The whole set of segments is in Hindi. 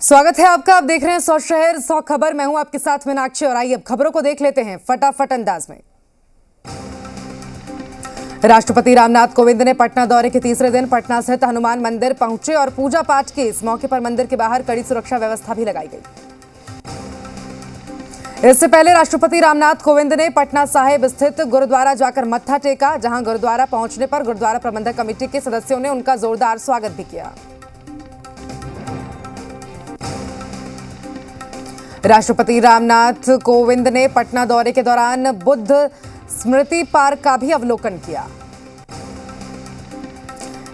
स्वागत है आपका। आप देख रहे हैं 100 शहर 100 खबर। मैं हूं आपके साथ मीनाक्षी और आइए अब खबरों को देख लेते हैं फटाफट अंदाज में। राष्ट्रपति रामनाथ कोविंद ने पटना दौरे के तीसरे दिन पटना स्थित हनुमान मंदिर पहुंचे और पूजा पाठ की। इस मौके पर मंदिर के बाहर कड़ी सुरक्षा व्यवस्था भी लगाई गई। इससे पहले राष्ट्रपति रामनाथ कोविंद ने पटना साहिब स्थित गुरुद्वारा जाकर मत्था टेका, जहां गुरुद्वारा पहुंचने पर गुरुद्वारा प्रबंधक कमेटी के सदस्यों ने उनका जोरदार स्वागत भी किया। राष्ट्रपति रामनाथ कोविंद ने पटना दौरे के दौरान बुद्ध स्मृति पार्क का भी अवलोकन किया।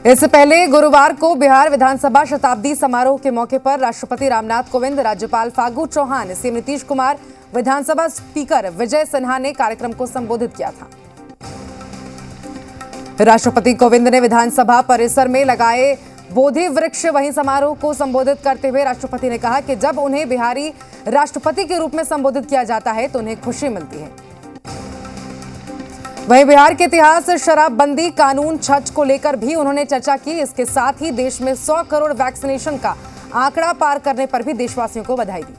इससे पहले गुरुवार को बिहार विधानसभा शताब्दी समारोह के मौके पर राष्ट्रपति रामनाथ कोविंद, राज्यपाल फागू चौहान, सीएम नीतीश कुमार, विधानसभा स्पीकर विजय सिन्हा ने कार्यक्रम को संबोधित किया था। राष्ट्रपति कोविंद ने विधानसभा परिसर में लगाए बोधि वृक्ष वहीं समारोह को संबोधित करते हुए राष्ट्रपति ने कहा कि जब उन्हें बिहारी राष्ट्रपति के रूप में संबोधित किया जाता है तो उन्हें खुशी मिलती है। वहीं बिहार के इतिहास, शराबबंदी कानून, छठ को लेकर भी उन्होंने चर्चा की। इसके साथ ही देश में 100 करोड़ वैक्सीनेशन का आंकड़ा पार करने पर भी देशवासियों को बधाई दी।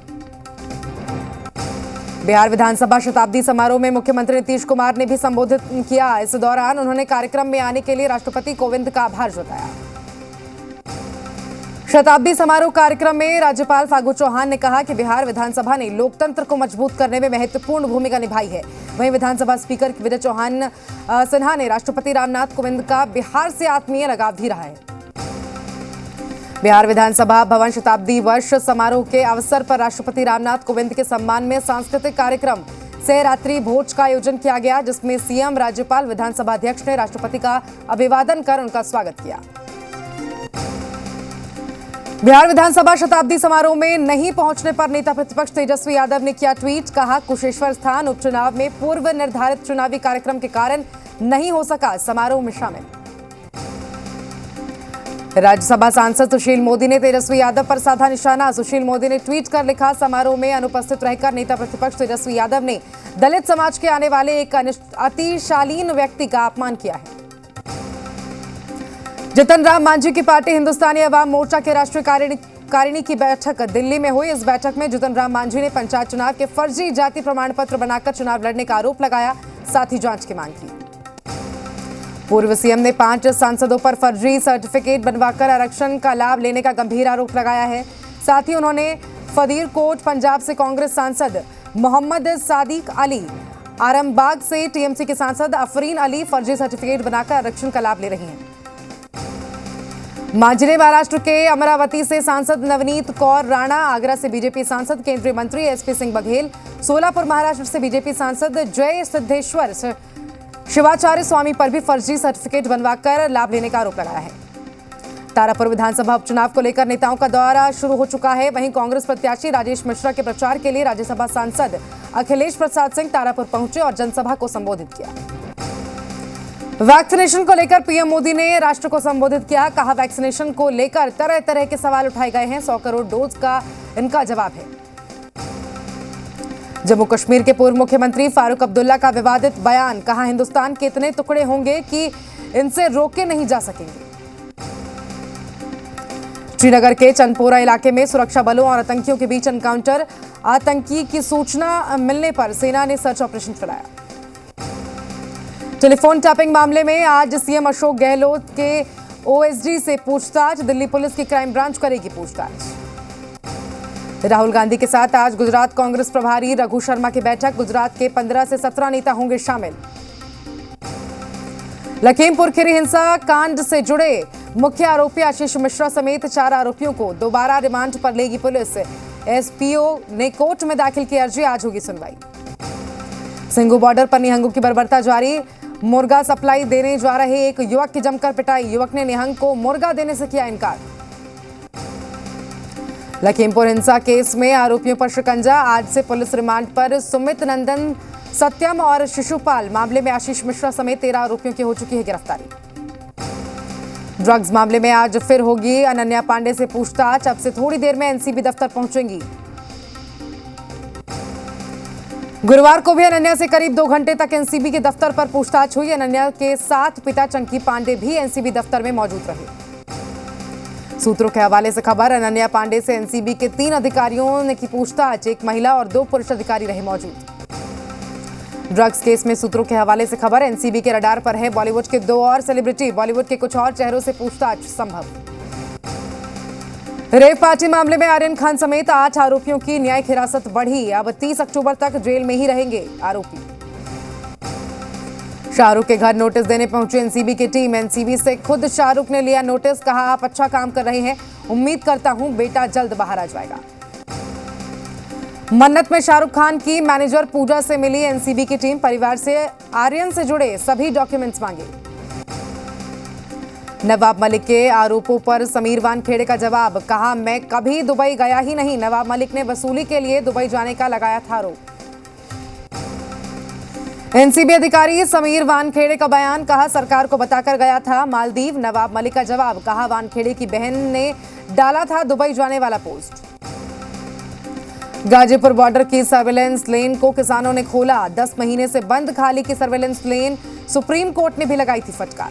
बिहार विधानसभा शताब्दी समारोह में मुख्यमंत्री नीतीश कुमार ने भी संबोधित किया। इस दौरान उन्होंने कार्यक्रम में आने के लिए राष्ट्रपति कोविंद का आभार जताया। शताब्दी समारोह कार्यक्रम में राज्यपाल फागू चौहान ने कहा कि बिहार विधानसभा ने लोकतंत्र को मजबूत करने में महत्वपूर्ण भूमिका निभाई है। वहीं विधानसभा स्पीकर विजय चौहान सिन्हा ने राष्ट्रपति रामनाथ कोविंद का बिहार से आत्मीय लगाव भी रहा है। बिहार विधानसभा भवन शताब्दी वर्ष समारोह के अवसर पर राष्ट्रपति रामनाथ कोविंद के सम्मान में सांस्कृतिक कार्यक्रम सहरात्रि भोज का आयोजन किया गया, जिसमें सीएम, राज्यपाल, विधानसभा अध्यक्ष ने राष्ट्रपति का अभिवादन कर उनका स्वागत किया। बिहार विधानसभा शताब्दी समारोह में नहीं पहुंचने पर नेता प्रतिपक्ष तेजस्वी यादव ने किया ट्वीट। कहा, कुशेश्वर स्थान उपचुनाव में पूर्व निर्धारित चुनावी कार्यक्रम के कारण नहीं हो सका समारोह में शामिल। राज्यसभा सांसद सुशील मोदी ने तेजस्वी यादव पर साधा निशाना। सुशील मोदी ने ट्वीट कर लिखा, समारोह में अनुपस्थित रहकर नेता प्रतिपक्ष तेजस्वी यादव ने दलित समाज के आने वाले एक अति शालीन व्यक्ति का अपमान किया है। जितन राम मांझी की पार्टी हिंदुस्तानी अवाम मोर्चा के राष्ट्रीय कारिणी की बैठक दिल्ली में हुई। इस बैठक में जितन राम मांझी ने पंचायत चुनाव के फर्जी जाति प्रमाण पत्र बनाकर चुनाव लड़ने का आरोप लगाया, साथ ही जांच की मांग की। पूर्व सीएम ने 5 सांसदों पर फर्जी सर्टिफिकेट बनवाकर आरक्षण का लाभ लेने का गंभीर आरोप लगाया है। साथ ही उन्होंने फरीदकोट पंजाब से कांग्रेस सांसद मोहम्मद सादिक अली, आरामबाग से टीएमसी के सांसद अफरीन अली फर्जी सर्टिफिकेट बनाकर आरक्षण का लाभ ले रही हैं। मांझी ने महाराष्ट्र के अमरावती से सांसद नवनीत कौर राणा, आगरा से बीजेपी सांसद केंद्रीय मंत्री एसपी सिंह बघेल, सोलापुर महाराष्ट्र से बीजेपी सांसद जय सिद्धेश्वर शिवाचार्य स्वामी पर भी फर्जी सर्टिफिकेट बनवाकर लाभ लेने का आरोप लगाया है। तारापुर विधानसभा उपचुनाव को लेकर नेताओं का दौरा शुरू हो चुका है। वहीं कांग्रेस प्रत्याशी राजेश मिश्रा के प्रचार के लिए राज्यसभा सांसद अखिलेश प्रसाद सिंह तारापुर पहुंचे और जनसभा को संबोधित किया। वैक्सीनेशन को लेकर पीएम मोदी ने राष्ट्र को संबोधित किया। कहा, वैक्सीनेशन को लेकर तरह तरह के सवाल उठाए गए हैं, 100 करोड़ डोज का इनका जवाब है। जम्मू कश्मीर के पूर्व मुख्यमंत्री फारूक अब्दुल्ला का विवादित बयान। कहा, हिंदुस्तान के इतने टुकड़े होंगे कि इनसे रोके नहीं जा सकेंगे। श्रीनगर के चंदपोरा इलाके में सुरक्षा बलों और आतंकियों के बीच एनकाउंटर। आतंकी की सूचना मिलने पर सेना ने सर्च ऑपरेशन चलाया। टेलीफोन टैपिंग मामले में आज सीएम अशोक गहलोत के ओएसडी से पूछताछ। दिल्ली पुलिस की क्राइम ब्रांच करेगी पूछताछ। राहुल गांधी के साथ आज गुजरात कांग्रेस प्रभारी रघु शर्मा की बैठक। गुजरात के 15 से 17 नेता होंगे शामिल। लखीमपुर खीरी हिंसा कांड से जुड़े मुख्य आरोपी आशीष मिश्रा समेत 4 आरोपियों को दोबारा रिमांड पर लेगी पुलिस। एसपीओ ने कोर्ट में दाखिल की अर्जी, आज होगी सुनवाई। सिंघू बॉर्डर पर निहंगों की बर्बरता जारी। मुर्गा सप्लाई देने जा रहे एक युवक की जमकर पिटाई। युवक ने निहंग को मुर्गा देने से किया इनकार। लखीमपुर हिंसा केस में आरोपियों पर शिकंजा। आज से पुलिस रिमांड पर सुमित नंदन, सत्यम और शिशुपाल। मामले में आशीष मिश्रा समेत 13 आरोपियों की हो चुकी है गिरफ्तारी। ड्रग्स मामले में आज फिर होगी अनन्या पांडे से पूछताछ। अब से थोड़ी देर में एनसीबी दफ्तर पहुंचेंगी। गुरुवार को भी अनन्या से करीब 2 घंटे तक एनसीबी के दफ्तर पर पूछताछ हुई। अनन्या के साथ पिता चंकी पांडे भी एनसीबी दफ्तर में मौजूद रहे। सूत्रों के हवाले से खबर, अनन्या पांडे से एनसीबी के 3 अधिकारियों ने की पूछताछ। 1 महिला और 2 पुरुष अधिकारी रहे मौजूद। ड्रग्स केस में सूत्रों के हवाले से खबर, एनसीबी के रडार पर है बॉलीवुड के 2 और सेलिब्रिटी। बॉलीवुड के कुछ और चेहरों से पूछताछ संभव। रेव पार्टी मामले में आर्यन खान समेत 8 आरोपियों की न्यायिक हिरासत बढ़ी। अब 30 अक्टूबर तक जेल में ही रहेंगे आरोपी। शाहरुख के घर नोटिस देने पहुंची एनसीबी की टीम। एनसीबी से खुद शाहरुख ने लिया नोटिस, कहा आप अच्छा काम कर रहे हैं, उम्मीद करता हूं बेटा जल्द बाहर आ जाएगा। मन्नत में शाहरुख खान की मैनेजर पूजा से मिली एनसीबी की टीम। परिवार से आर्यन से जुड़े सभी डॉक्यूमेंट्स मांगे। नवाब मलिक के आरोपों पर समीर वानखेड़े का जवाब, कहा मैं कभी दुबई गया ही नहीं। नवाब मलिक ने वसूली के लिए दुबई जाने का लगाया था आरोप। एनसीबी अधिकारी समीर वानखेड़े का बयान, कहा सरकार को बताकर गया था मालदीव। नवाब मलिक का जवाब, कहा वानखेड़े की बहन ने डाला था दुबई जाने वाला पोस्ट। गाजीपुर बॉर्डर की सर्वेलेंस लेन को किसानों ने खोला। 10 महीने से बंद खाली की सर्वेलेंस लेन सुप्रीम कोर्ट ने भी लगाई थी फटकार।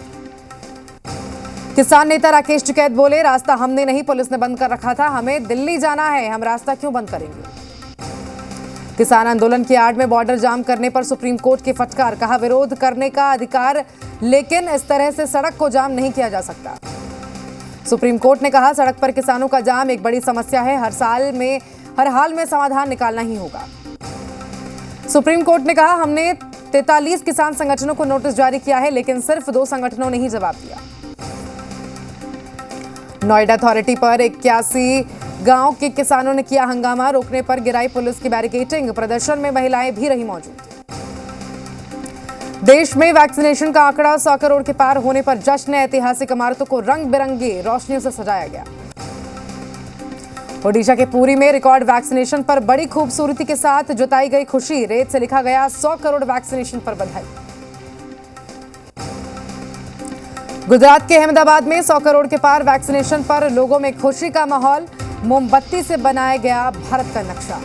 किसान नेता राकेश टिकैत बोले, रास्ता हमने नहीं पुलिस ने बंद कर रखा था, हमें दिल्ली जाना है, हम रास्ता क्यों बंद करेंगे। किसान आंदोलन की आड़ में बॉर्डर जाम करने पर सुप्रीम कोर्ट की फटकार, कहा विरोध करने का अधिकार, लेकिन इस तरह से सड़क को जाम नहीं किया जा सकता। सुप्रीम कोर्ट ने कहा सड़क पर किसानों का जाम एक बड़ी समस्या है, हर हाल में समाधान निकालना ही होगा। सुप्रीम कोर्ट ने कहा हमने 43 किसान संगठनों को नोटिस जारी किया है, लेकिन सिर्फ 2 संगठनों ने ही जवाब दिया। नोएडा अथॉरिटी पर 81 गांव के किसानों ने किया हंगामा, रोकने पर गिराई पुलिस की बैरिकेडिंग। प्रदर्शन में महिलाएं भी रही मौजूद। देश में वैक्सीनेशन का आंकड़ा 100 करोड़ के पार होने पर जश्न, ऐतिहासिक इमारतों को रंग बिरंगी रोशनियों से सजाया गया। ओडिशा के पुरी में रिकॉर्ड वैक्सीनेशन पर बड़ी खूबसूरती के साथ जताई गई खुशी। रेत से लिखा गया 100 करोड़ वैक्सीनेशन पर बधाई। गुजरात के अहमदाबाद में 100 करोड़ के पार वैक्सीनेशन पर लोगों में खुशी का माहौल। मोमबत्ती से बनाया गया भारत का नक्शा।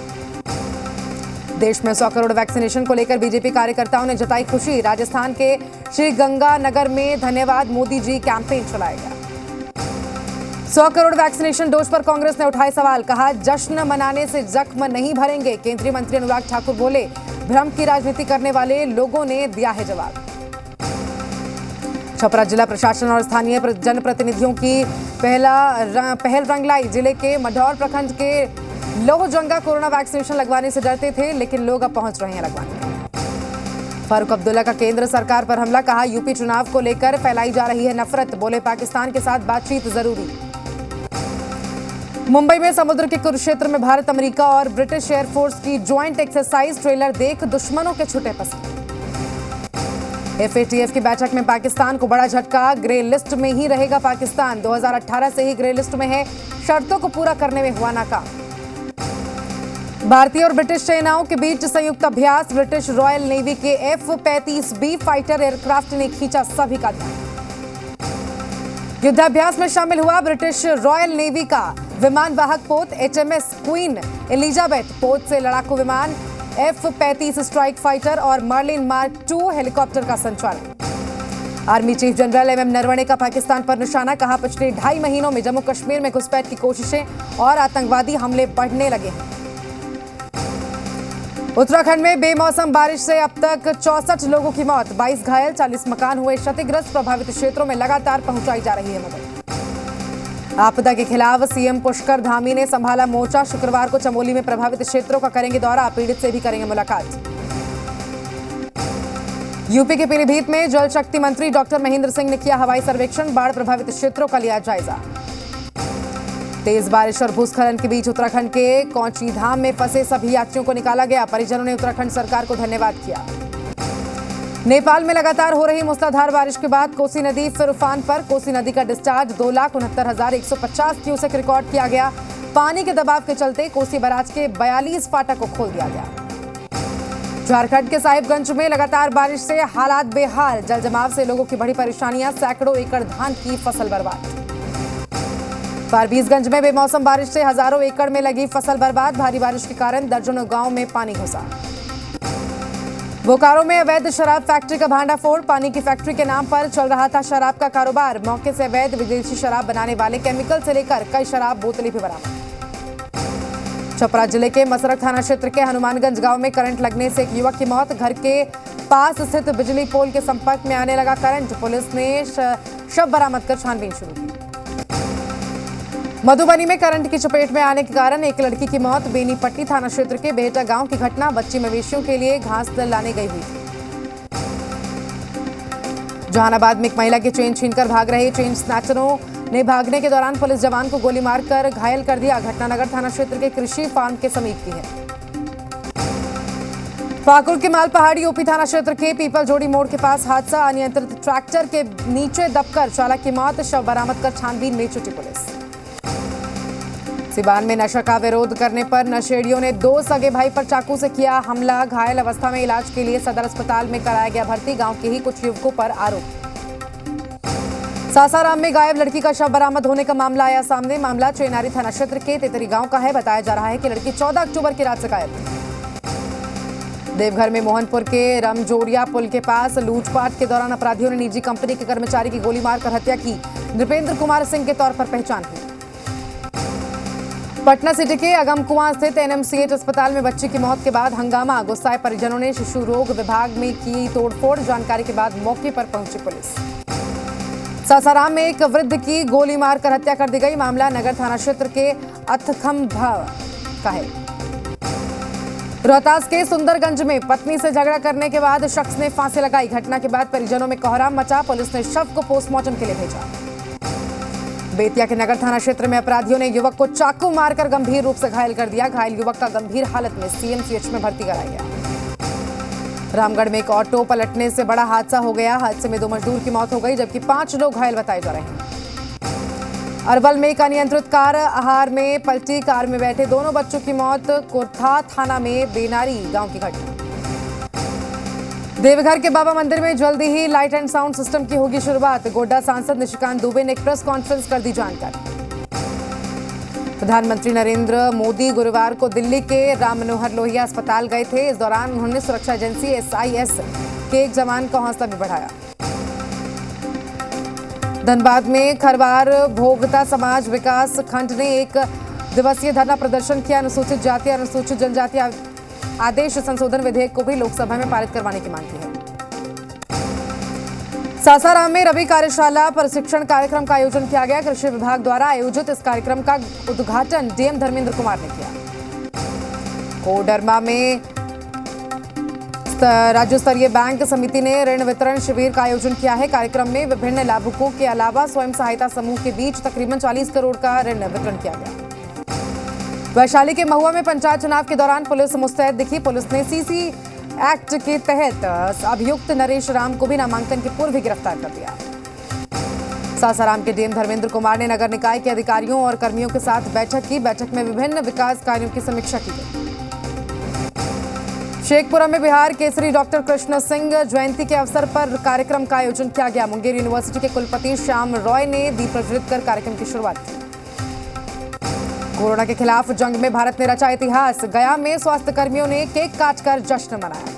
देश में 100 करोड़ वैक्सीनेशन को लेकर बीजेपी कार्यकर्ताओं ने जताई खुशी। राजस्थान के श्री गंगानगर में धन्यवाद मोदी जी कैंपेन चलाया गया। 100 करोड़ वैक्सीनेशन डोज पर कांग्रेस ने उठाए सवाल, कहा जश्न मनाने से जख्म नहीं भरेंगे। केंद्रीय मंत्री अनुराग ठाकुर बोले भ्रम की राजनीति करने वाले लोगों ने दिया है जवाब। छपरा जिला प्रशासन और स्थानीय जनप्रतिनिधियों की पहल रंग लाई। जिले के मढ़ौर प्रखंड के लोहजंगा कोरोना वैक्सीनेशन लगवाने से डरते थे, लेकिन लोग अब पहुंच रहे हैं लगवाने। फारूक अब्दुल्ला का केंद्र सरकार पर हमला, कहा यूपी चुनाव को लेकर फैलाई जा रही है नफरत। बोले पाकिस्तान के साथ बातचीत जरूरी। मुंबई में समुद्र के कुरुक्षेत्र में भारत, अमेरिका और ब्रिटिश एयरफोर्स की ज्वाइंट एक्सरसाइज। ट्रेलर देख दुश्मनों के छूटे पसीने। एफएटीएफ की बैठक में पाकिस्तान को बड़ा झटका, ग्रे लिस्ट में ही रहेगा पाकिस्तान। 2018 से ही ग्रे लिस्ट में है, शर्तों को पूरा करने में हुआ नाकाम। भारतीय और ब्रिटिश सेनाओं के बीच संयुक्त अभ्यास। ब्रिटिश रॉयल नेवी के F-35B फाइटर एयरक्राफ्ट ने खींचा सभी का ध्यान। युद्धाभ्यास में शामिल हुआ ब्रिटिश रॉयल नेवी का विमान वाहक पोत HMS क्वीन एलिजाबेथ। पोत से लड़ाकू विमान F-35 स्ट्राइक फाइटर और मर्लिन मार्क 2 हेलीकॉप्टर का संचालन। Army chief general MM Naravane का पाकिस्तान पर निशाना, कहा पिछले 2.5 महीनों में जम्मू कश्मीर में घुसपैठ की कोशिशें और आतंकवादी हमले बढ़ने लगे हैं। उत्तराखंड में बेमौसम बारिश से अब तक 64 लोगों की मौत, 22 घायल, 40 मकान हुए क्षतिग्रस्त। प्रभावित क्षेत्रों में लगातार पहुंचाई जा रही है मदद। आपदा के खिलाफ सीएम पुष्कर धामी ने संभाला मोर्चा। शुक्रवार को चमोली में प्रभावित क्षेत्रों का करेंगे दौरा, पीड़ित से भी करेंगे मुलाकात। यूपी के पीलीभीत में जल शक्ति मंत्री डॉक्टर महेंद्र सिंह ने किया हवाई सर्वेक्षण, बाढ़ प्रभावित क्षेत्रों का लिया जायजा। तेज बारिश और भूस्खलन के बीच उत्तराखंड के कौंची धाम में फंसे सभी यात्रियों को निकाला गया। परिजनों ने उत्तराखंड सरकार को धन्यवाद किया। नेपाल में लगातार हो रही मूसलाधार बारिश के बाद कोसी नदी फिर उफान पर। कोसी नदी का डिस्चार्ज 2,69,150 क्यूसेक रिकॉर्ड किया गया। पानी के दबाव के चलते कोसी बैराज के 42 फाटक को खोल दिया गया। झारखंड के साहिबगंज में लगातार बारिश से हालात बेहाल। जल जमाव से लोगों की बड़ी परेशानियां, सैकड़ों एकड़ धान की फसल बर्बाद। फारबिसगंज में बेमौसम बारिश से हजारों एकड़ में लगी फसल बर्बाद। भारी बारिश के कारण दर्जनों गांव में पानी घुसा। बोकारो में अवैध शराब फैक्ट्री का भांडाफोड़। पानी की फैक्ट्री के नाम पर चल रहा था शराब का कारोबार। मौके से अवैध विदेशी शराब बनाने वाले केमिकल से लेकर कई शराब बोतलें भी बरामद। छपरा जिले के मसरक थाना क्षेत्र के हनुमानगंज गांव में करंट लगने से एक युवक की मौत। घर के पास स्थित बिजली पोल के संपर्क में आने लगा करंट। पुलिस ने शव बरामद कर छानबीन शुरू की। मधुबनी में करंट की चपेट में आने के कारण एक लड़की की मौत। बेनीपट्टी थाना क्षेत्र के बेहटा गांव की घटना। बच्ची मवेशियों के लिए घास लाने गई हुई थी। जहानाबाद में एक महिला की चेन छीनकर भाग रहे चेन स्नैचरों ने भागने के दौरान पुलिस जवान को गोली मारकर घायल कर दिया। घटना नगर थाना क्षेत्र के कृषि फार्म के समीप की है। पाकुड़ के माल पहाड़ी यूपी थाना क्षेत्र के पीपल जोड़ी मोड़ के पास हादसा। अनियंत्रित ट्रैक्टर के नीचे दबकर चालक की मौत। शव बरामद कर छानबीन में जुटी पुलिस। सिवान में नशा का विरोध करने पर नशेड़ियों ने 2 सगे भाई पर चाकू से किया हमला। घायल अवस्था में इलाज के लिए सदर अस्पताल में कराया गया भर्ती। गांव के ही कुछ युवकों पर आरोप। सासाराम में गायब लड़की का शव बरामद होने का मामला आया सामने। मामला चेनारी थाना क्षेत्र के तेतरी गांव का है। बताया जा रहा है कि लड़की 14 अक्टूबर की रात से गायब थी। देवघर में मोहनपुर के रमजोरिया पुल के पास लूटपाट के दौरान अपराधियों ने निजी कंपनी के कर्मचारी की गोली मारकर हत्या की। नृपेंद्र कुमार सिंह के तौर पर पहचान हुई। पटना सिटी के अगमकुआं स्थित एनएमसीएच अस्पताल में बच्ची की मौत के बाद हंगामा। गुस्साए परिजनों ने शिशु रोग विभाग में की तोड़फोड़। जानकारी के बाद मौके पर पहुंची पुलिस। सासाराम में एक वृद्ध की गोली मारकर हत्या कर दी गई। मामला नगर थाना क्षेत्र के अथखम्भा का है। रोहतास के सुंदरगंज में पत्नी से झगड़ा करने के बाद शख्स ने फांसी लगाई। घटना के बाद परिजनों में कोहराम मचा। पुलिस ने शव को पोस्टमार्टम के लिए भेजा। बेतिया के नगर थाना क्षेत्र में अपराधियों ने युवक को चाकू मारकर गंभीर रूप से घायल कर दिया। घायल युवक का गंभीर हालत में सीएमसीएच में भर्ती कराया गया। रामगढ़ में एक ऑटो पलटने से बड़ा हादसा हो गया। हादसे में 2 मजदूर की मौत हो गई जबकि 5 लोग घायल बताए जा रहे हैं। अरवल में एक अनियंत्रित कार आहार में पलटी। कार में बैठे दोनों बच्चों की मौत। कुर्था थाना में बेनारी गांव की घटना। देवघर के बाबा मंदिर में जल्दी ही लाइट एंड साउंड सिस्टम की होगी शुरुआत। गोड्डा सांसद निशिकांत दुबे ने एक प्रेस कॉन्फ्रेंस कर दी जानकारी। प्रधानमंत्री नरेंद्र मोदी गुरुवार को दिल्ली के राम मनोहर लोहिया अस्पताल गए थे। इस दौरान उन्होंने सुरक्षा एजेंसी एसआईएस के एक जवान का हौसला भी बढ़ाया। धनबाद में खरवार भोगता समाज विकास खंड ने 1 दिवसीय धरना प्रदर्शन किया। अनुसूचित जाति और अनुसूचित जनजाति आदेश संशोधन विधेयक को भी लोकसभा में पारित करवाने की मांग की है। सासाराम में रबी कार्यशाला प्रशिक्षण कार्यक्रम का आयोजन किया गया। कृषि विभाग द्वारा आयोजित इस कार्यक्रम का उद्घाटन डीएम धर्मेंद्र कुमार ने किया। कोडरमा में राज्य स्तरीय बैंक समिति ने ऋण वितरण शिविर का आयोजन किया है। कार्यक्रम में विभिन्न लाभुकों के अलावा स्वयं सहायता समूह के बीच तकरीबन 40 करोड़ का ऋण वितरण किया गया। वैशाली के महुआ में पंचायत चुनाव के दौरान पुलिस मुस्तैद दिखी। पुलिस ने सीसी एक्ट के तहत अभियुक्त नरेश राम को भी नामांकन के पूर्व ही गिरफ्तार कर दिया। सासाराम के डीएम धर्मेंद्र कुमार ने नगर निकाय के अधिकारियों और कर्मियों के साथ बैठक की। बैठक में विभिन्न विकास कार्यों की समीक्षा की गई। शेखपुरा में बिहार केसरी डॉक्टर कृष्ण सिंह जयंती के अवसर पर कार्यक्रम का आयोजन किया गया। मुंगेर यूनिवर्सिटी के कुलपति श्याम रॉय ने दीप प्रज्वलित कर कार्यक्रम की शुरुआत की। कोरोना के खिलाफ जंग में भारत ने रचा इतिहास। गया में स्वास्थ्य कर्मियों ने केक काटकर जश्न मनाया।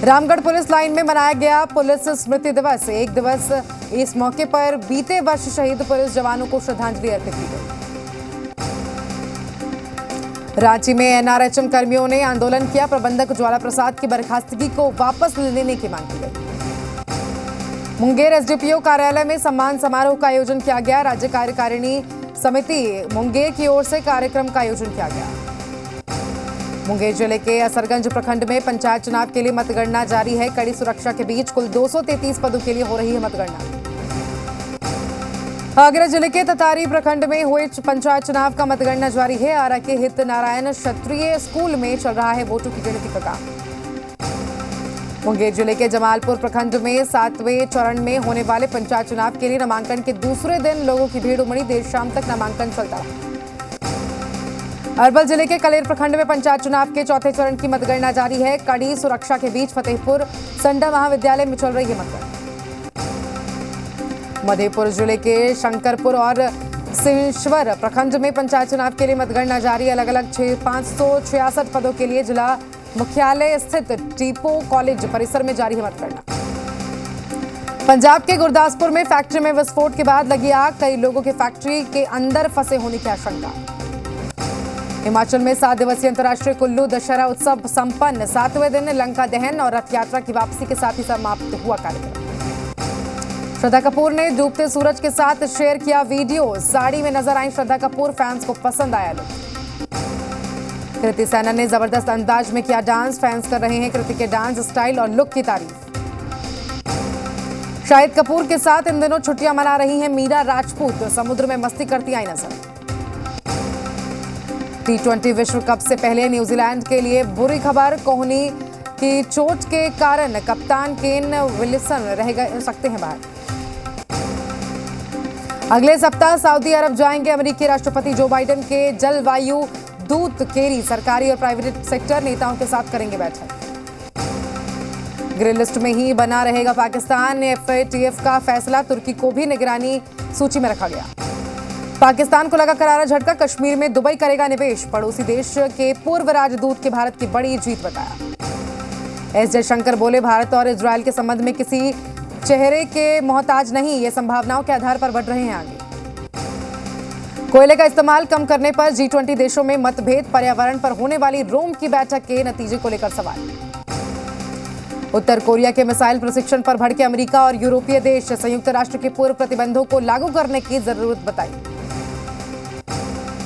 रामगढ़ पुलिस लाइन में मनाया गया पुलिस स्मृति दिवस। 1 दिवस इस मौके पर बीते वर्ष शहीद पुलिस जवानों को श्रद्धांजलि अर्पित की गई। रांची में एनआरएचएम कर्मियों ने आंदोलन किया। प्रबंधक ज्वाला प्रसाद की बर्खास्तगी को वापस लेने की मांग की गई। मुंगेर एसडीपीओ कार्यालय में सम्मान समारोह का आयोजन किया गया। राज्य कार्यकारिणी समिति मुंगेर की ओर से कार्यक्रम का आयोजन किया गया। मुंगेर जिले के असरगंज प्रखंड में पंचायत चुनाव के लिए मतगणना जारी है। कड़ी सुरक्षा के बीच कुल 233 पदों के लिए हो रही है मतगणना। आगरा जिले के ततारी प्रखंड में हुए पंचायत चुनाव का मतगणना जारी है। आरा के हित नारायण क्षत्रिय स्कूल में चल रहा है वोटों की गिनती का काम। मुंगेर जिले के जमालपुर प्रखंड में 7वें चरण में होने वाले पंचायत चुनाव के लिए नामांकन के दूसरे दिन लोगों की भीड़ उमड़ी। देर शाम तक नामांकन चलता रहा। अरवल जिले के कलेर प्रखंड में पंचायत चुनाव के 4थे चरण की मतगणना जारी है। कड़ी सुरक्षा के बीच फतेहपुर संडा महाविद्यालय में चल रही है मतगणना। मधेपुर जिले के शंकरपुर और सिंहश्वर प्रखंड में पंचायत चुनाव के लिए मतगणना जारी। अलग अलग 566 पदों के लिए जिला मुख्यालय स्थित टीपो कॉलेज परिसर में जारी है मतगणना। पंजाब के गुरदासपुर में फैक्ट्री में विस्फोट के बाद लगी आग, कई लोगों के फैक्ट्री के अंदर फंसे होने की आशंका। हिमाचल में 7 दिवसीय अंतर्राष्ट्रीय कुल्लू दशहरा उत्सव संपन्न, 7वें दिन लंका दहन और रथ यात्रा की वापसी के साथ ही समाप्त हुआ कार्यक्रम। श्रद्धा कपूर ने डूबते सूरज के साथ शेयर किया वीडियो, साड़ी में नजर आई श्रद्धा कपूर, फैंस को पसंद आया लुक। कृति सैनन ने जबरदस्त अंदाज में किया डांस, फैंस कर रहे हैं कृति के डांस स्टाइल और लुक की तारीफ। शाहिद कपूर के साथ इन दिनों छुट्टियां मना रही हैं मीरा राजपूत, समुद्र में मस्ती करती आई नजर। T20 विश्व कप से पहले न्यूजीलैंड के लिए बुरी खबर, कोहली की चोट के कारण कप्तान केन विलियमसन रह सकते हैं बाहर। अगले सप्ताह सऊदी अरब जाएंगे अमेरिकी राष्ट्रपति जो बाइडेन के जलवायु दूत केरी, सरकारी और प्राइवेट सेक्टर नेताओं के साथ करेंगे बैठक। ग्रे लिस्ट में ही बना रहेगा पाकिस्तान, FATF का फैसला, तुर्की को भी निगरानी सूची में रखा गया। पाकिस्तान को लगा करारा झटका, कश्मीर में दुबई करेगा निवेश, पड़ोसी देश के पूर्व राजदूत की भारत की बड़ी जीत बताया। एस जयशंकर बोले भारत और इजरायल के संबंध में किसी चेहरे के मोहताज नहीं, ये संभावनाओं के आधार पर बढ़ रहे हैं आगे। कोयले का इस्तेमाल कम करने पर G20 देशों में मतभेद, पर्यावरण पर होने वाली रोम की बैठक के नतीजे को लेकर सवाल। उत्तर कोरिया के मिसाइल प्रशिक्षण पर भड़के अमेरिका और यूरोपीय देश, संयुक्त राष्ट्र के पूर्व प्रतिबंधों को लागू करने की जरूरत बताई।